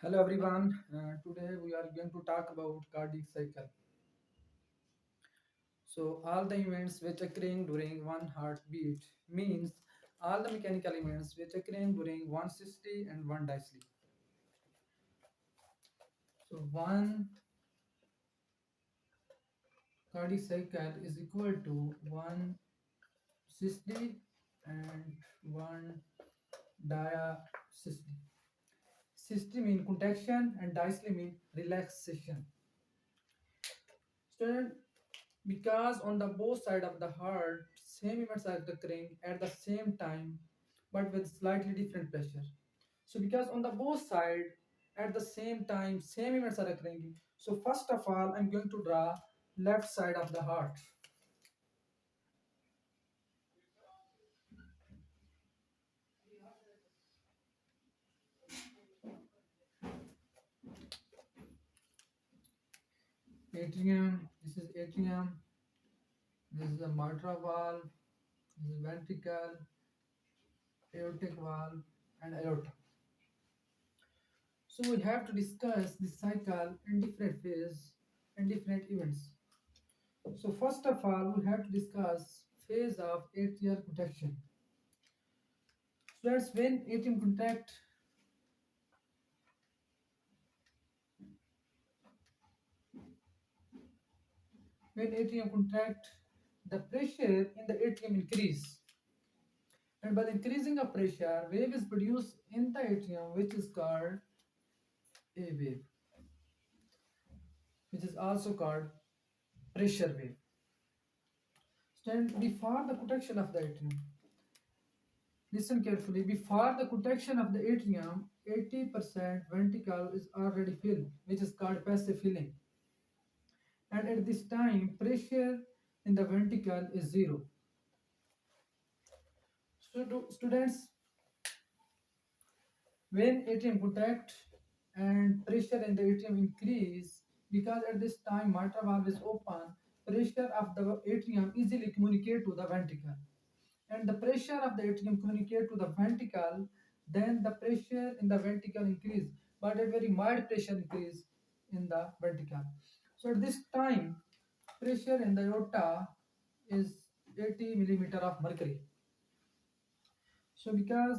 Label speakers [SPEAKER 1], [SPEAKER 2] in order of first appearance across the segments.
[SPEAKER 1] Hello everyone. Today we are going to talk about cardiac cycle. So all the events which occurring during one heartbeat means all the mechanical events which occurring during one systole and one diastole. So one cardiac cycle is equal to one systole and one diastole. Systole mean contraction and diastole mean relaxation. Student, because on the both side of the heart same events are occurring at the same time but with slightly different pressure. So because on the both side at the same time same events are occurring, so first of all I'm going to draw left side of the heart. Atrium, this is atrium, this is the mitral valve, this is ventricle, aortic valve and aorta. So we have to discuss this cycle in different phases and different events. So first of all, we have to discuss phase of atrial contraction. So that's when atrium contract. When atrium contract, the pressure in the atrium increase, and by the increasing of pressure, wave is produced in the atrium, which is called a wave, which is also called pressure wave. Stand before the contraction of the atrium. Listen carefully. Before the contraction of the atrium, 80% ventricle is already filled, which is called passive filling. And at this time pressure in the ventricle is zero. Students, when atrium contract and pressure in the atrium increase, because at this time mitral valve is open, pressure of the atrium easily communicate to the ventricle, and the pressure of the atrium communicate to the ventricle, then the pressure in the ventricle increase, but a very mild pressure increase in the ventricle. So at this time pressure in the aorta is 80 millimeter of mercury. So because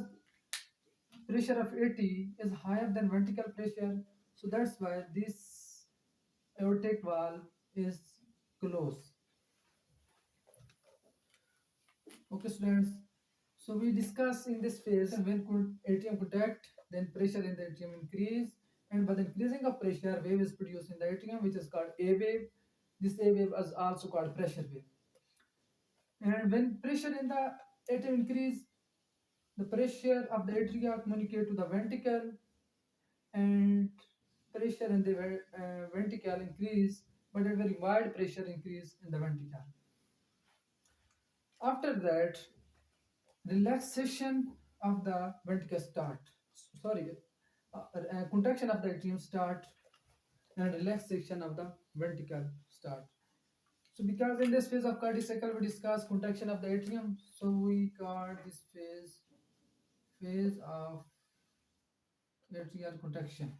[SPEAKER 1] pressure of 80 is higher than ventricle pressure, so that's why this aortic valve is closed. Okay, students. So we discuss in this phase when could atrium contract, then pressure in the atrium increase, and by the increasing of pressure, wave is produced in the atrium, which is called A wave. This A wave is also called pressure wave. And when pressure in the atrium increase, the pressure of the atria communicate to the ventricle, and pressure in the ventricle increase, but a very mild pressure increase in the ventricle. After that, relaxation of the ventricle start. Sorry, contraction of the atrium start and relaxation of the ventricle start. So because in this phase of cardiac cycle we discuss contraction of the atrium, so we call this phase of atrial contraction.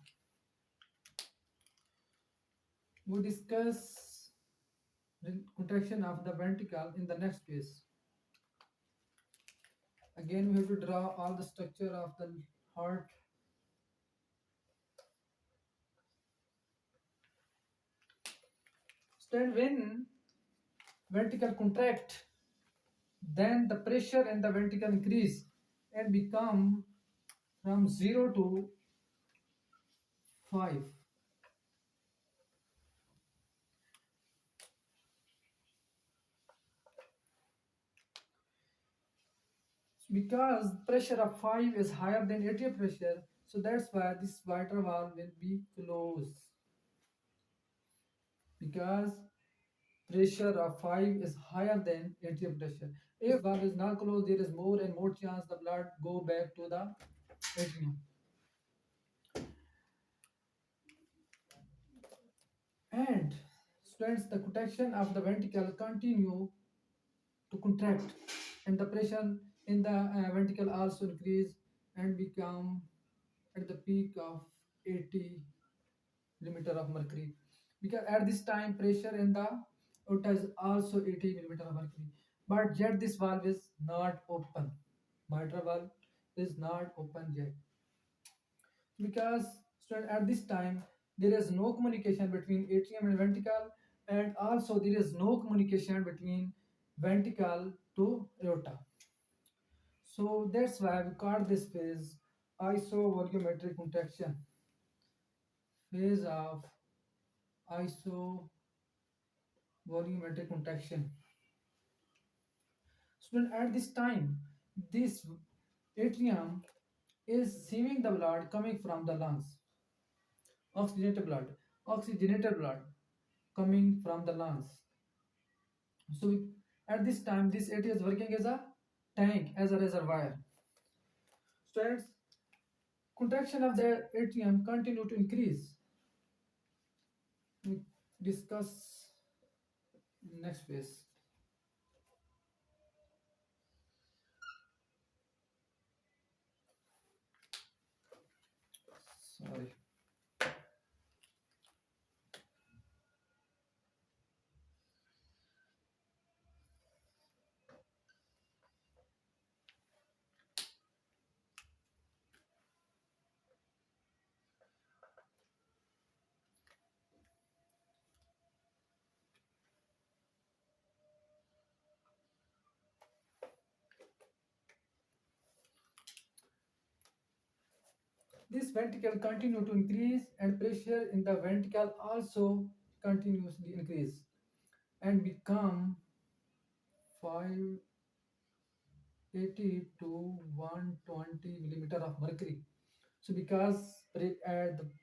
[SPEAKER 1] We discuss the contraction of the ventricle in the next phase. Again, we have to draw all the structure of the heart. Stand when ventricle contract, then the pressure in the ventricle increase and become from 0 to 5. Because pressure of 5 is higher than atrial pressure, so that's why this mitral valve will be closed. Because pressure of 5 is higher than atrial pressure. If valve is not closed, there is more and more chance the blood go back to the atrium. And students, the contraction of the ventricle continue to contract, and the pressure in the ventricle also increase and become at the peak of 80 millimeter of mercury, because at this time pressure in the aorta is also 80 millimeter of mercury, but yet this valve is not open. Mitral valve is not open yet, because student, at this time there is no communication between atrium and ventricle, and also there is no communication between ventricle to aorta. So that's why we call this phase isovolumetric contraction, phase of isovolumetric contraction. Student, at this time this atrium is receiving the blood coming from the lungs, oxygenated blood, oxygenated blood coming from the lungs. So at this time, this atrium is working as a tank, as a reservoir. Students, contraction of the atrium continue to increase. We discuss next phase. Sorry. This ventricle continue to increase, and pressure in the ventricle also continuously increase and become 580 to 120 millimeter of mercury. So because the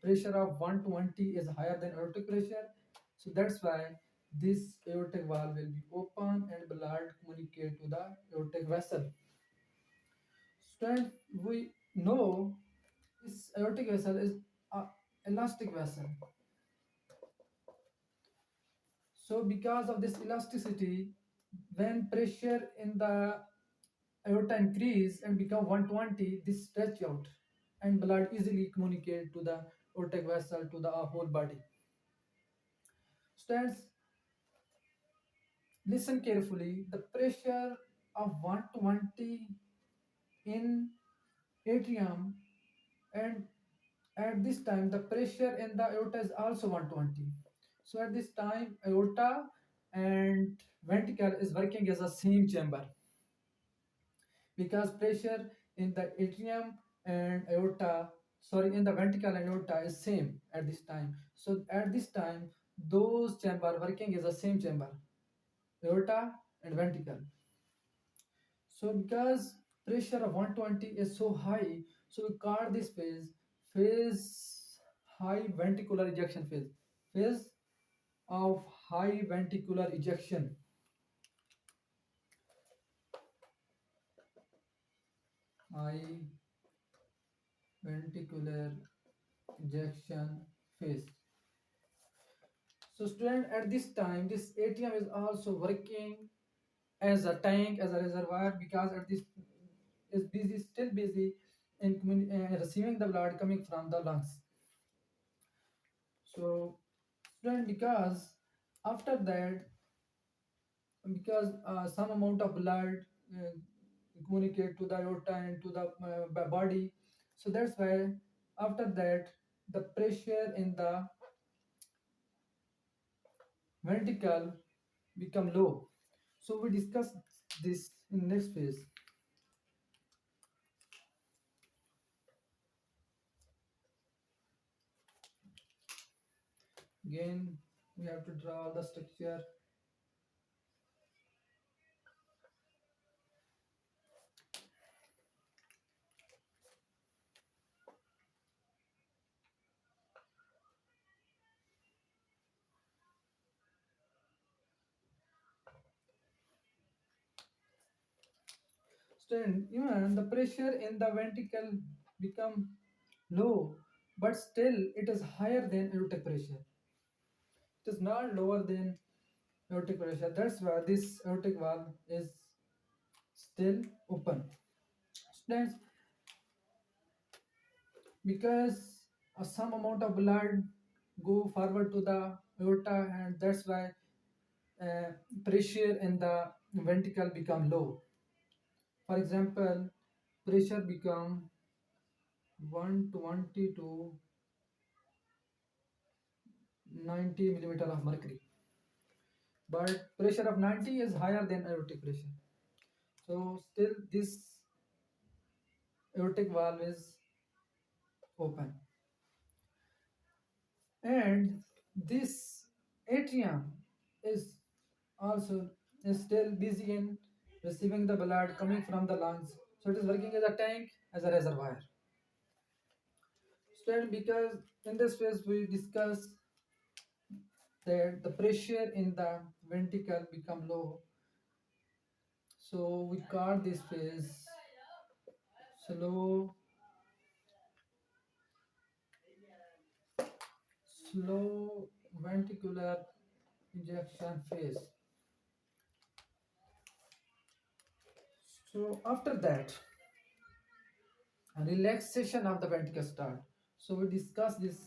[SPEAKER 1] pressure of 120 is higher than aortic pressure, so that's why this aortic valve will be open and blood communicate to the aortic vessel. Students, we know this aortic vessel is a elastic vessel. So because of this elasticity, when pressure in the aorta increase and become 120, this stretch out and blood easily communicate to the aortic vessel to the whole body. Students, listen carefully. The pressure of 120 in atrium, and at this time the pressure in the aorta is also 120. So at this time aorta and ventricle is working as a same chamber, because pressure in the atrium and aorta, sorry, in the ventricle and aorta is same at this time. So at this time those chamber working as a same chamber, aorta and ventricle. So because pressure of 120 is so high, so we call this phase high ventricular ejection phase. Phase of high ventricular ejection. High ventricular ejection phase. So student, at this time this atrium is also working as a tank, as a reservoir, because at this is busy, still busy in receiving the blood coming from the lungs. So student, because after that, because some amount of blood uh, communicate to the aorta and to the body, so that's why after that the pressure in the ventricle become low. So we discuss this in next phase. Again we have to draw the structure. Then even the pressure in the ventricle become low, but still it is higher than aortic pressure. It is not lower than aortic pressure. That's why this aortic valve is still open. Students, because some amount of blood go forward to the aorta, and that's why uh, pressure in the ventricle become low. For example, pressure become 120 to 90 millimeter of mercury, but pressure of 90 is higher than aortic pressure. So still this aortic valve is open, and this atrium is also is still busy in receiving the blood coming from the lungs. So it is working as a tank, as a reservoir. Still, because in this phase we discuss that the pressure in the ventricle become low, so we call this phase slow slow ventricular ejection phase. So after that, a relaxation of the ventricle start. So we discuss this